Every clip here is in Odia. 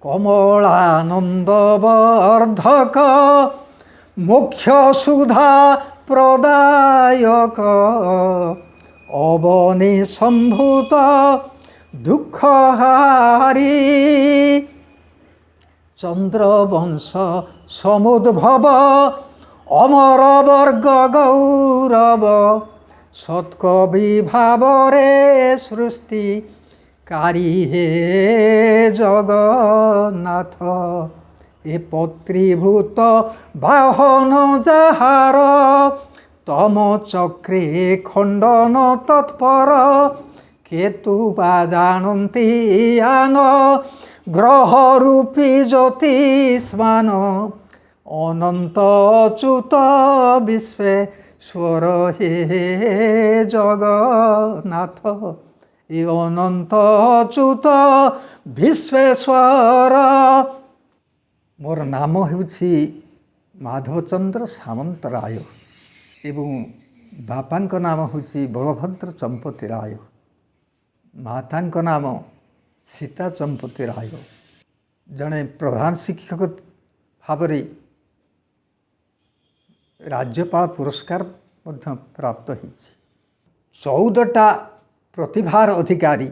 কমলানন্দবর্ধক মোক্ষ সুধা প্রদায়ক অবনী সম্ভূত দুঃখহারি চন্দ্রবংশ সমুদ্ভব অমরবর্গ গৌরব সৎকবি ভাবরে সৃষ্টিকারী হে জগন্নাথ এ পত্রীভূত বাহন যাহার তম চক্রে খণ্ডন তৎপর কেতু বা জানন্তি আন গ্রহরূপী জ্যোতিষ্মান অনন্ত অচ্যুত বিশ্বেশ্বর হে জগন্নাথ এ অনন্ত অচ্যুত বিশ্বেশ্বর। ମୋର ନାମ ହେଉଛି ମାଧବଚନ୍ଦ୍ର ସାମନ୍ତରାୟ ଏବଂ ବାପାଙ୍କ ନାମ ହେଉଛି ବଳଭଦ୍ର ଚମ୍ପତି ରାୟ, ମାତାଙ୍କ ନାମ ସୀତା ଚମ୍ପତି ରାୟ। ଜଣେ ପ୍ରଧାନ ଶିକ୍ଷକ ଭାବରେ ରାଜ୍ୟପାଳ ପୁରସ୍କାର ମଧ୍ୟ ପ୍ରାପ୍ତ ହୋଇଛି। 14ଟା ପ୍ରତିଭାର ଅଧିକାରୀ,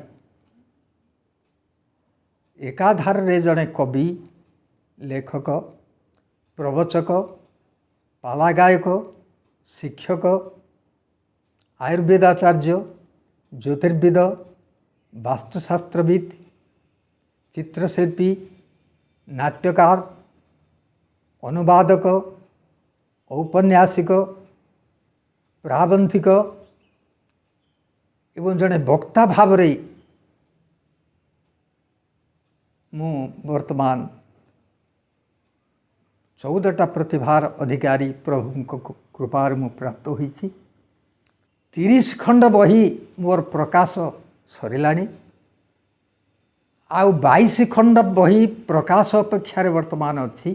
ଏକାଧାରରେ ଜଣେ କବି, ଲେଖକ, ପ୍ରବଚକ, ପାଲା ଗାୟକ, ଶିକ୍ଷକ, ଆୟୁର୍ବେଦାଚାର୍ଯ୍ୟ, ଜ୍ୟୋତିର୍ବିଦ, ବାସ୍ତୁଶାସ୍ତ୍ରବିତ୍, ଚିତ୍ରଶିଳ୍ପୀ, ନାଟ୍ୟକାର, ଅନୁବାଦକ, ଔପନ୍ୟାସିକ, ପ୍ରାବନ୍ଧିକ ଏବଂ ଜଣେ ବକ୍ତା ଭାବରେ ମୁଁ ବର୍ତ୍ତମାନ 14ଟା ପ୍ରତିଭାର ଅଧିକାରୀ ପ୍ରଭୁଙ୍କ କୃପାରୁ ମୁଁ ପ୍ରାପ୍ତ ହୋଇଛି। 30 ଖଣ୍ଡ ବହି ମୋର ପ୍ରକାଶ ସରିଲାଣି, ଆଉ 22 ଖଣ୍ଡ ବହି ପ୍ରକାଶ ଅପେକ୍ଷାରେ ବର୍ତ୍ତମାନ ଅଛି।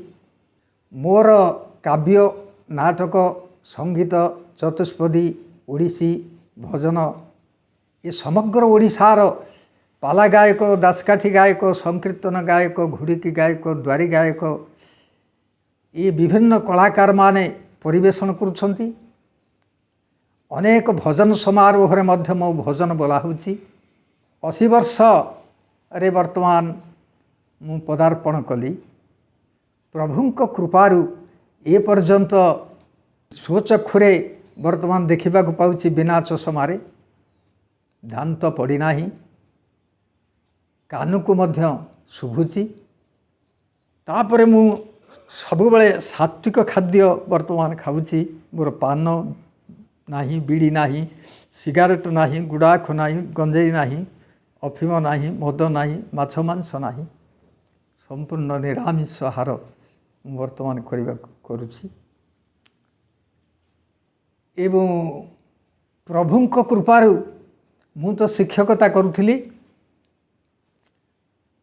ମୋର କାବ୍ୟ, ନାଟକ, ସଙ୍ଗୀତ, ଚତୁଷ୍ପଦୀ, ଓଡ଼ିଶୀ, ଭଜନ ଏ ସମଗ୍ର ଓଡ଼ିଶାର ପାଲା ଗାୟକ, ଦାସକାଠି ଗାୟକ, ସଂକୀର୍ତ୍ତନ ଗାୟକ, ଘୁଡ଼ିକି ଗାୟକ, ଦ୍ୱାରୀ ଗାୟକ ଏ ବିଭିନ୍ନ କଳାକାରମାନେ ପରିବେଷଣ କରୁଛନ୍ତି। ଅନେକ ଭଜନ ସମାରୋହରେ ମଧ୍ୟ ମୋ ଭଜନ ବୋଲା ହେଉଛି। 80 ବର୍ଷରେ ବର୍ତ୍ତମାନ ମୁଁ ପଦାର୍ପଣ କଲି। ପ୍ରଭୁଙ୍କ କୃପାରୁ ଏ ପର୍ଯ୍ୟନ୍ତ ସ୍ୱଚକ୍ଷୁରେ ବର୍ତ୍ତମାନ ଦେଖିବାକୁ ପାଉଛି ବିନା ଚଷମାରେ, ଦାନ୍ତ ପଡ଼ିନାହିଁ, କାନକୁ ମଧ୍ୟ ଶୁଭୁଛି। ତାପରେ ମୁଁ ସବୁବେଳେ ସାତ୍ଵିକ ଖାଦ୍ୟ ବର୍ତ୍ତମାନ ଖାଉଛି। ମୋର ପାନ ନାହିଁ, ବିଡ଼ି ନାହିଁ, ସିଗାରେଟ୍ ନାହିଁ, ଗୁଡ଼ାଖୁ ନାହିଁ, ଗଞ୍ଜେଇ ନାହିଁ, ଅଫିମ ନାହିଁ, ମଦ ନାହିଁ, ମାଛ ମାଂସ ନାହିଁ, ସମ୍ପୂର୍ଣ୍ଣ ନିରାମିଷ ଆହାର ମୁଁ ବର୍ତ୍ତମାନ କରୁଛି। ଏବଂ ପ୍ରଭୁଙ୍କ କୃପାରୁ ମୁଁ ତ ଶିକ୍ଷକତା କରୁଥିଲି।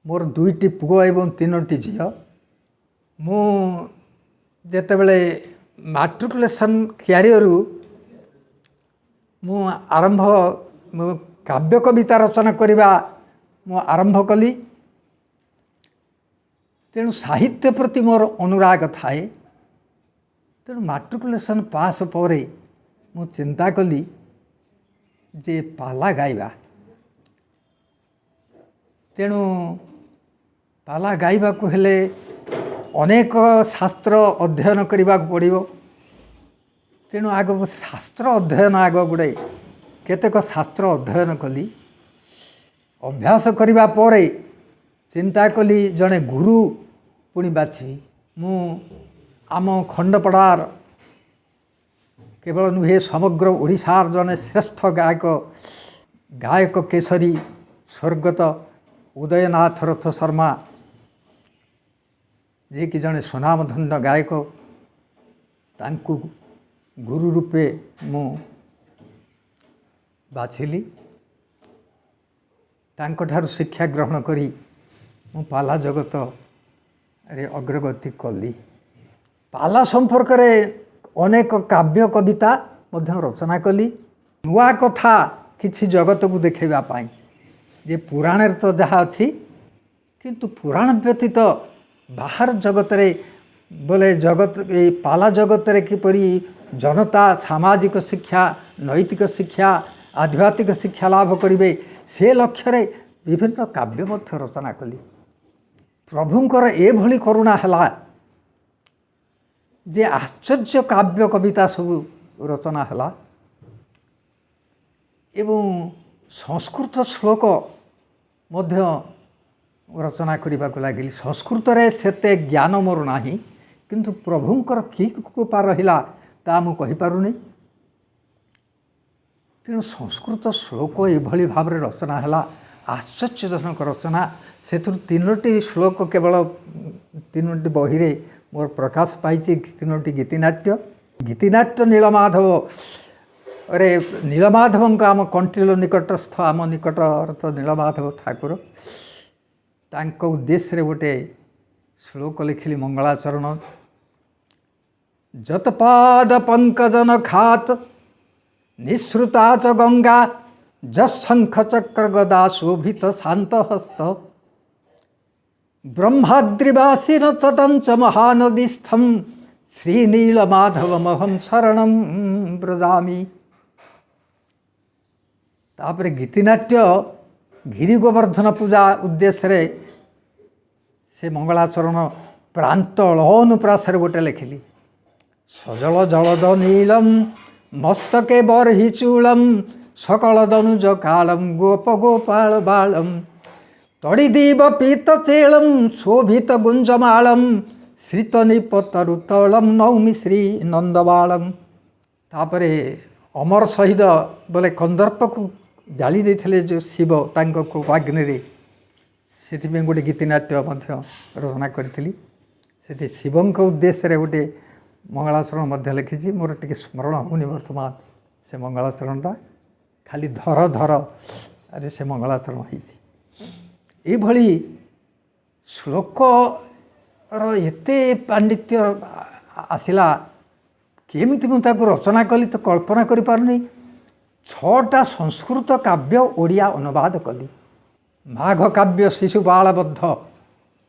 ମୋର 2ଟି ପୁଅ ଏବଂ 3ଟି ଝିଅ। ମୁଁ ଯେତେବେଳେ ମାଟ୍ରିକୁଲେସନ୍ କ୍ୟାରିୟରରୁ ମୁଁ କାବ୍ୟ କବିତା ରଚନା କରିବା ମୁଁ ଆରମ୍ଭ କଲି। ତେଣୁ ସାହିତ୍ୟ ପ୍ରତି ମୋର ଅନୁରାଗ ଥାଏ। ତେଣୁ ମାଟ୍ରିକୁଲେସନ୍ ପାସ୍ ପରେ ମୁଁ ଚିନ୍ତା କଲି ଯେ ପାଲା ଗାଇବା। ତେଣୁ ପାଲା ଗାଇବାକୁ ହେଲେ ଅନେକ ଶାସ୍ତ୍ର ଅଧ୍ୟୟନ କରିବାକୁ ପଡ଼ିବ। ତେଣୁ ଶାସ୍ତ୍ର ଅଧ୍ୟୟନ କେତେକ ଶାସ୍ତ୍ର ଅଧ୍ୟୟନ କଲି। ଅଭ୍ୟାସ କରିବା ପରେ ଚିନ୍ତା କଲି ଜଣେ ଗୁରୁ ପୁଣି ବାଛିବି। ମୁଁ ଆମ ଖଣ୍ଡପଡ଼ାର କେବଳ ନୁହେଁ ସମଗ୍ର ଓଡ଼ିଶାର ଜଣେ ଶ୍ରେଷ୍ଠ ଗାୟକ କେଶରୀ ସ୍ୱର୍ଗତ ଉଦୟନାଥ ରଥ ଶର୍ମା, ଯିଏକି ଜଣେ ସୁନାମଧନ୍ୟ ଗାୟକ, ତାଙ୍କୁ ଗୁରୁ ରୂପେ ମୁଁ ବାଛିଲି। ତାଙ୍କଠାରୁ ଶିକ୍ଷା ଗ୍ରହଣ କରି ମୁଁ ପାଲା ଜଗତରେ ଅଗ୍ରଗତି କଲି। ପାଲା ସମ୍ପର୍କରେ ଅନେକ କାବ୍ୟ କବିତା ମଧ୍ୟ ରଚନା କଲି। ନୂଆ କଥା କିଛି ଜଗତକୁ ଦେଖାଇବା ପାଇଁ, ଯେ ପୁରାଣରେ ତ ଯାହା ଅଛି किंतु पुराण व्यतीत बाहर जगत रे बोले जगत ये पाला जगत रे किपरि जनता सामाजिक शिक्षा नैतिक शिक्षा आध्यात्मिक शिक्षा लाभ करिवे से लक्ष्य रे विभिन्न काव्य मध्य रचना कली। प्रभुंकर एभली करुणा हला जे आश्चर्य काव्य कविता सब रचना हला एवं संस्कृत श्लोक मध्य रचना करने को लगिली। संस्कृत रे सेते ज्ञान मोर नाही किंतु प्रभुंकर कि कृपा रहिला ता मु कहि पारुनी। तेणु संस्कृत श्लोक एभली भाव रे रचना हला आश्चर्यजनक रचना। से तीनोटी श्लोक केवल तीनोटी बही रे मोर प्रकाश पाई तीनोटी गीतिनाट्य गीतिनाट्य नीलमाधव अरे नीलमाधव आम कंटिलो निकटस्थ आम निकटरत नीलमाधव ठाकुर तांको उद्देश्य रे गोटे श्लोक लिखिली मंगलाचरण। जतपाद पंकजन खात निःसृता च गंगा जशंख चक्र गदा शोभित शांत हस्त ब्रह्माद्रिवासीन तटं च महानदीस्थं श्रीनीलमाधवमहं शरणं व्रजामि। तापर गीतिनाट्य गिरी गोवर्धन पूजा उद्देश्य रे से मंगलाचरण प्रांत अनुप्रास गोटे लिखिली। सजल जलद नीलम मस्तके बरही चूलम सकल दनुज कालम गोप गोपाल बालम तड़ीदीव पीत चेलम शोभित गुंजमालम श्रितनिपतरुतलम नौमि श्री नंदबालम। तापरे अमर शहीद बोले कंदर्प को जाली देथिले जो शिव तांको कोपाग्नि रे से गोटे गीतिनाट्य रचना करी से शिवंक उद्देश्य रे गोटे मंगलाचरण मध्य लिखी। मोर टिके स्मरण होनी वर्तमान से मंगलाचरणटा खाली धर धर अरे से मंगलाचरण होभली श्लोक एते पांडित्य आसला केमती मुझे रचना कली तो कल्पना करि पारुनी। 6टा संस्कृत काव्य ओडिया अनुवाद कली। माघ काव्य शिशुपालबद्ध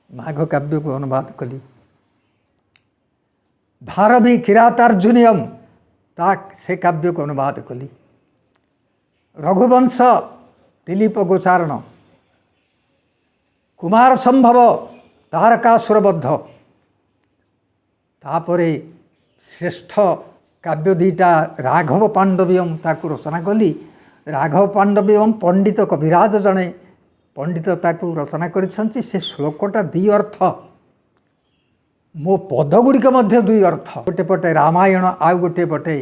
माघ काव्य को अनुवाद कली। भारवी किरातार्जुनियम ता से काव्य को अनुवाद कली। रघुवंश दिलीप गोचारण कुमार संभव तारकासुरबद्ध तापरे श्रेष्ठ काव्य दीटा राघव पांडवीयम ताकू रचना कली। राघव पांडवीयम पंडित कविराज जड़े पंडित ताकू रचना करिसंती। से श्लोकटा 2 अर्थ मो पदगुड़िक मध्य 2 अर्थ गोटे पटे रामायण आउ गोटे पटे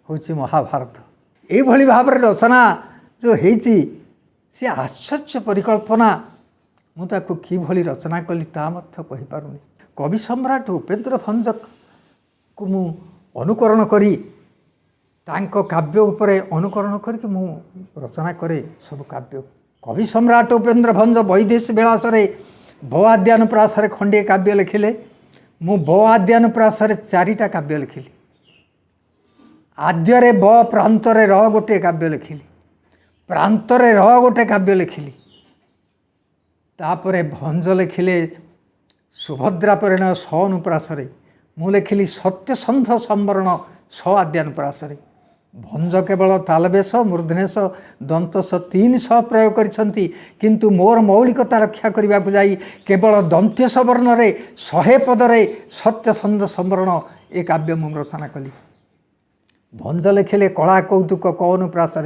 हूँ महाभारत ये भाव में रचना जो होती सी आश्चर्य परिकल्पना मुझे कि रचना कली ता मध्य कहि पारुनी। कवि सम्राट उपेन्द्र भंजक को मु अनुकरण करी तांको काव्य उपरे अनुकरण करके मु रचना करे सब काव्य। कवि सम्राट उपेन्द्र भंज वैदेश विलास बवाद्यानुप्रास खंडे काव्य लिखिले। मु बवाद्यानुप्रास 4टा काव्य लिखिली। आद्यरे ब प्रांतरे र गोटे काव्य लिखिली। प्रांतरे र गोटे काव्य लिखिली। तापरे भंज लिखिले सुभद्रा परिणय स अनुप्रास मु लिखिली सत्यसंध संवरण स आद्यानुप्रास। भंज केवल तालवेश मूर्धनेश दंतस 3 स प्रयोग करिसंती किंतु मोर मौलिकता रक्षा करने को जाई केवल दंत्यस वर्ण रे 100 पदरे सत्यसंध संवरण ए काव्य मु रचना कली। भंज लिखिले कला कौतुक क अनुप्रास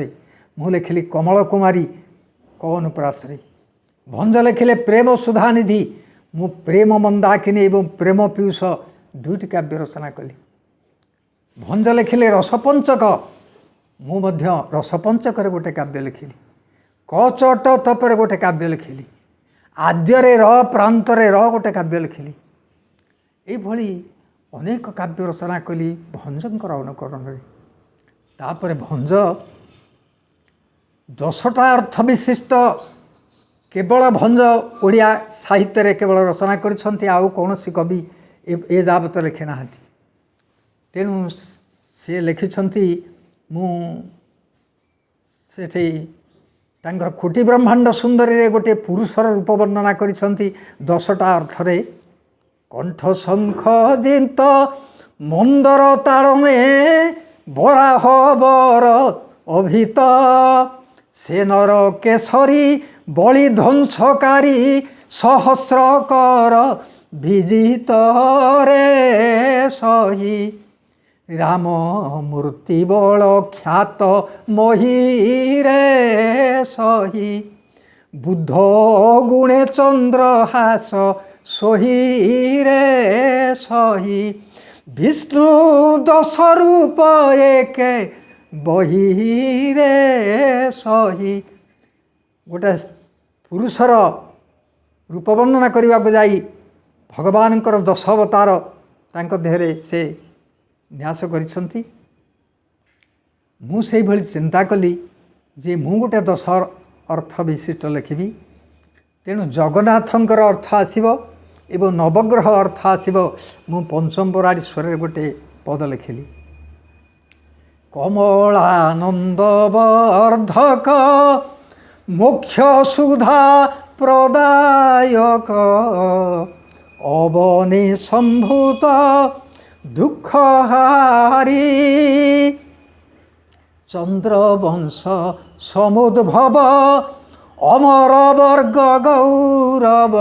मु लिखिली कमल कुमारी क अनुप्रास। भंज लिखिले प्रेम सुधानिधि मु प्रेम मंदाकिनी एवं प्रेम पीयूष 2टी काव्य रचना कली। भंज लिखिले रसपंचक मु मध्य रसपंचक गोटे काव्य लिखिली। कचट तपर गोटे काव्य लिखिली। आद्यरे र प्रांतरे र गोटे काव्य लिखिली। एभली अनेक काव्य रचना कली भंजंकर अनुकरण। तापर भंज 10टा अर्थ विशिष्ट केवल भंज ओडिया साहित्य रे केवल रचना करिसंती आउ कौनसी कवि ए जावत लिखि नाहांती। तेणु से लिखिसंती मु सेठी ତାଙ୍କର କୋଟି ବ୍ରହ୍ମାଣ୍ଡ ସୁନ୍ଦରୀରେ ଗୋଟିଏ ପୁରୁଷର ରୂପ ବର୍ଣ୍ଣନା କରିଛନ୍ତି 10ଟା ଅର୍ଥରେ। କଣ୍ଠ ଶଙ୍ଖ ଜିନ୍ତ ମନ୍ଦର ତାଳମେ ବରାହ ବର ଅଭିତ ସେନର କେଶରୀ ବଳି ଧ୍ୱଂସକାରୀ ସହସ୍ରକର ବିଜିତରେ ସହି ରାମ ମୂର୍ତ୍ତି ବଳ ଖ୍ୟାତ ମହିରେ ସହି ବୁଦ୍ଧ ଗୁଣେ ଚନ୍ଦ୍ରହାସ ସହିରେ ସହି ବିଷ୍ଣୁ 10 ରୂପ ଏକେ ବହିରେ ସହି। ଗୋଟେ ପୁରୁଷର ରୂପ ବର୍ଣ୍ଣନା କରିବାକୁ ଯାଇ ଭଗବାନଙ୍କର 10 ଅବତାର ତାଙ୍କ ଦେହରେ ସେ ନ୍ୟାସ କରିଛନ୍ତି। ମୁଁ ସେଇଭଳି ଚିନ୍ତା କଲି ଯେ ମୁଁ ଗୋଟେ 10 ଅର୍ଥ ବିଶିଷ୍ଟ ଲେଖିବି। ତେଣୁ ଜଗନ୍ନାଥଙ୍କର ଅର୍ଥ ଆସିବ ଏବଂ ନବଗ୍ରହ ଅର୍ଥ ଆସିବ। ମୁଁ ପଞ୍ଚମ ବରାଡୀଶ୍ୱରରେ ଗୋଟେ ପଦ ଲେଖିଲି। କମଳାନନ୍ଦ ବର୍ଦ୍ଧକ ମୋକ୍ଷ ସୁଧା ପ୍ରଦାୟକ ଅବନି ସମ୍ଭୂତ ଦୁଃଖହାରି ଚନ୍ଦ୍ରବଂଶ ସମୁଦ୍ଭବ ଅମର ବର୍ଗ ଗୌରବ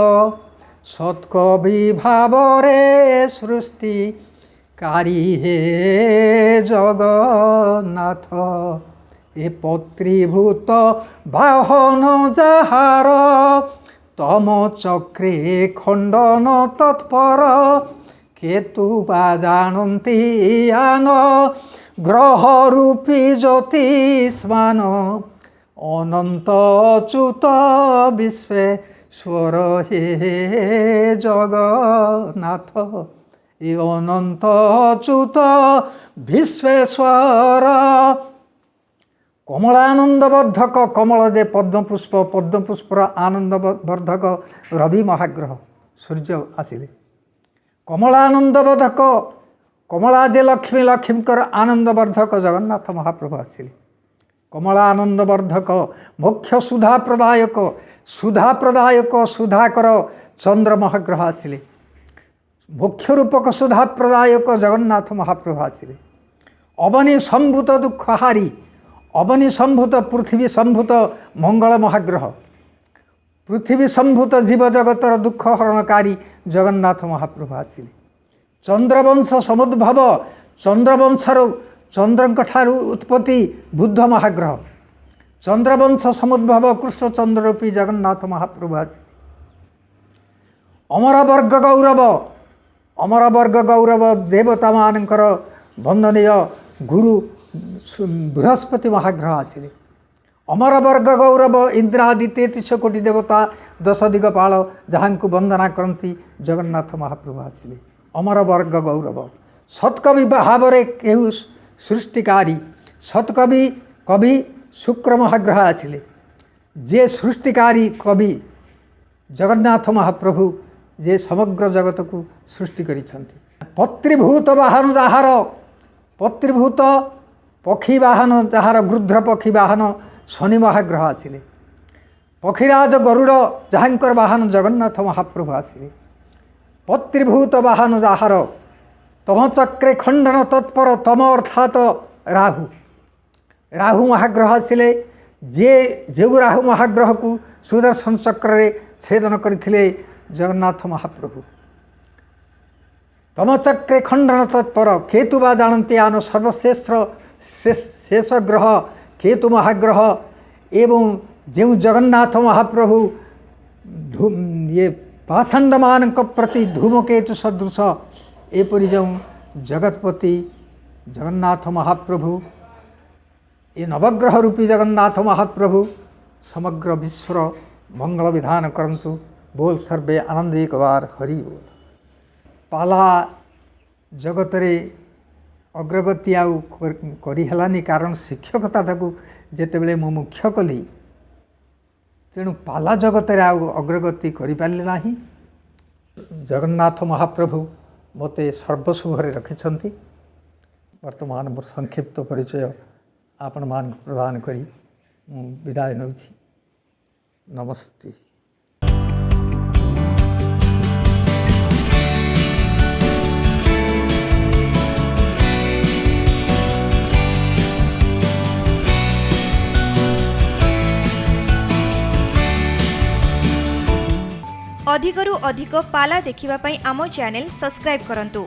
ସତ୍କବି ଭାବରେ ସୃଷ୍ଟିକାରୀ ହେ ଜଗନ୍ନାଥ ଏ ପତ୍ରୀଭୂତ ବାହନ ଯାହାର ତମ ଚକ୍ରେ ଖଣ୍ଡନ ତତ୍ପର କେତୁ ବା ଜାଣନ୍ତି ଆନ ଗ୍ରହ ରୂପୀ ଜ୍ୟୋତିଷ୍ମାନ ଅନନ୍ତ ଅଚ୍ୟୁତ ବିଶ୍ୱେଶ୍ୱର ହେ ଜଗନ୍ନାଥ ଏ ଅନନ୍ତ ଅଚ୍ୟୁତ ବିଶ୍ୱେଶ୍ୱର। କମଳାନନ୍ଦ ବର୍ଦ୍ଧକ କମଳ ଯେ ପଦ୍ମପୁଷ୍ପ ପଦ୍ମପୁଷ୍ପର ଆନନ୍ଦ ବର୍ଦ୍ଧକ ରବି ମହାଗ୍ରହ ସୂର୍ଯ୍ୟ ଆସିଲେ। କମଳାନନ୍ଦ ବର୍ଦ୍ଧକ କମଳା ଯେ ଲକ୍ଷ୍ମୀ ଲକ୍ଷ୍ମୀଙ୍କର ଆନନ୍ଦ ବର୍ଦ୍ଧକ ଜଗନ୍ନାଥ ମହାପ୍ରଭୁ ଆସିଲେ। କମଳାନନ୍ଦ ବର୍ଦ୍ଧକ ମୋକ୍ଷ ସୁଧା ପ୍ରଦାୟକ ସୁଧାକର ଚନ୍ଦ୍ର ମହାଗ୍ରହ ଆସିଲେ। ମୋକ୍ଷ ରୂପକ ସୁଧା ପ୍ରଦାୟକ ଜଗନ୍ନାଥ ମହାପ୍ରଭୁ ଆସିଲେ। ଅବନି ସମ୍ଭୂତ ଦୁଃଖହାରି ଅବନି ସମ୍ଭୂତ ପୃଥିବୀ ସମ୍ଭୂତ ମଙ୍ଗଳ ମହାଗ୍ରହ ପୃଥିବୀ ସମ୍ଭୂତ ଜୀବଜଗତର ଦୁଃଖ ହରଣକାରୀ ଜଗନ୍ନାଥ ମହାପ୍ରଭୁ ଆସିଲେ। ଚନ୍ଦ୍ରବଂଶ ସମୁଦ୍ଭବ ଚନ୍ଦ୍ରବଂଶରୁ ଚନ୍ଦ୍ରଙ୍କ ଠାରୁ ଉତ୍ପତ୍ତି ବୁଦ୍ଧ ମହାଗ୍ରହ ଚନ୍ଦ୍ରବଂଶ ସମୁଦ୍ଭବ କୃଷ୍ଣଚନ୍ଦ୍ର ରୂପୀ ଜଗନ୍ନାଥ ମହାପ୍ରଭୁ ଆସିଲେ। ଅମର ବର୍ଗ ଗୌରବ ଦେବତାମାନଙ୍କର ବନ୍ଦନୀୟ ଗୁରୁ ବୃହସ୍ପତି ମହାଗ୍ରହ ଆସିଲେ। ଅମର ବର୍ଗ ଗୌରବ ଇନ୍ଦ୍ରାଦି 33 କୋଟି ଦେବତା 10 ଦିଗପାଳ ଯାହାଙ୍କୁ ବନ୍ଦନା କରନ୍ତି ଜଗନ୍ନାଥ ମହାପ୍ରଭୁ ଆସିଲେ। ଅମର ବର୍ଗ ଗୌରବ ସତ୍କବି ଭାବରେ କେଉଁ ସୃଷ୍ଟିକାରୀ ସତ୍କବି କବି ଶୁକ୍ର ମହାଗ୍ରହ ଆସିଲେ। ଯେ ସୃଷ୍ଟିକାରୀ କବି ଜଗନ୍ନାଥ ମହାପ୍ରଭୁ ଯେ ସମଗ୍ର ଜଗତକୁ ସୃଷ୍ଟି କରିଛନ୍ତି। ପତ୍ରୀଭୂତ ବାହନ ଯାହାର ପତ୍ରୀଭୂତ ପକ୍ଷୀ ବାହନ ଯାହାର ଗୃଧ୍ର ପକ୍ଷୀ ବାହନ ଶନି ମହାଗ୍ରହ ଆସିଲେ। ପକ୍ଷୀରାଜ ଗରୁଡ଼ ଯାହାଙ୍କର ବାହନ ଜଗନ୍ନାଥ ମହାପ୍ରଭୁ ଆସିଲେ। ପତ୍ରୀଭୂତ ବାହନ ଯାହାର ତମ ଚକ୍ରେ ଖଣ୍ଡନ ତତ୍ପର ତମ ଅର୍ଥାତ ରାହୁ ମହାଗ୍ରହ ଆସିଲେ। ଯେଉଁ ରାହୁ ମହାଗ୍ରହକୁ ସୁଦର୍ଶନ ଚକ୍ରରେ ଛେଦନ କରିଥିଲେ ଜଗନ୍ନାଥ ମହାପ୍ରଭୁ। ତମ ଚକ୍ରେ ଖଣ୍ଡନ ତତ୍ପର କେତୁ ବା ଜାଣନ୍ତି ଆନ ଶେଷ ଗ୍ରହ କେତୁ ମହାଗ୍ରହ ଏବଂ ଯେଉଁ ଜଗନ୍ନାଥ ମହାପ୍ରଭୁ ପାଷାଣ୍ଡମାନଙ୍କ ପ୍ରତି ଧୂମକେତୁ ସଦୃଶ ଏପରି ଯେଉଁ ଜଗତପତି ଜଗନ୍ନାଥ ମହାପ୍ରଭୁ ଏ ନବଗ୍ରହ ରୂପୀ ଜଗନ୍ନାଥ ମହାପ୍ରଭୁ ସମଗ୍ର ବିଶ୍ୱର ମଙ୍ଗଳ ବିଧାନ କରନ୍ତୁ। ବୋଲ ସର୍ବେ ଆନନ୍ଦ ଏକବାର ହରି ବୋଲ। ପାଲା ଜଗତରେ ଅଗ୍ରଗତି ଆଉ କରିହେଲାନି କାରଣ ଶିକ୍ଷକତାଟାକୁ ଯେତେବେଳେ ମୁଁ ମୁଖ୍ୟ କଲି ତେଣୁ ପାଲା ଜଗତରେ ଆଉ ଅଗ୍ରଗତି କରିପାରିଲି ନାହିଁ। ଜଗନ୍ନାଥ ମହାପ୍ରଭୁ ମୋତେ ସର୍ବଶୁଭରେ ରଖିଛନ୍ତି। ବର୍ତ୍ତମାନ ମୋର ସଂକ୍ଷିପ୍ତ ପରିଚୟ ଆପଣମାନଙ୍କୁ ପ୍ରଦାନ କରି ମୁଁ ବିଦାୟ ନେଉଛି। नमस्ते। अधिकरू अधिक पाला देखिबा पई आमो चैनल सब्सक्राइब करंतु।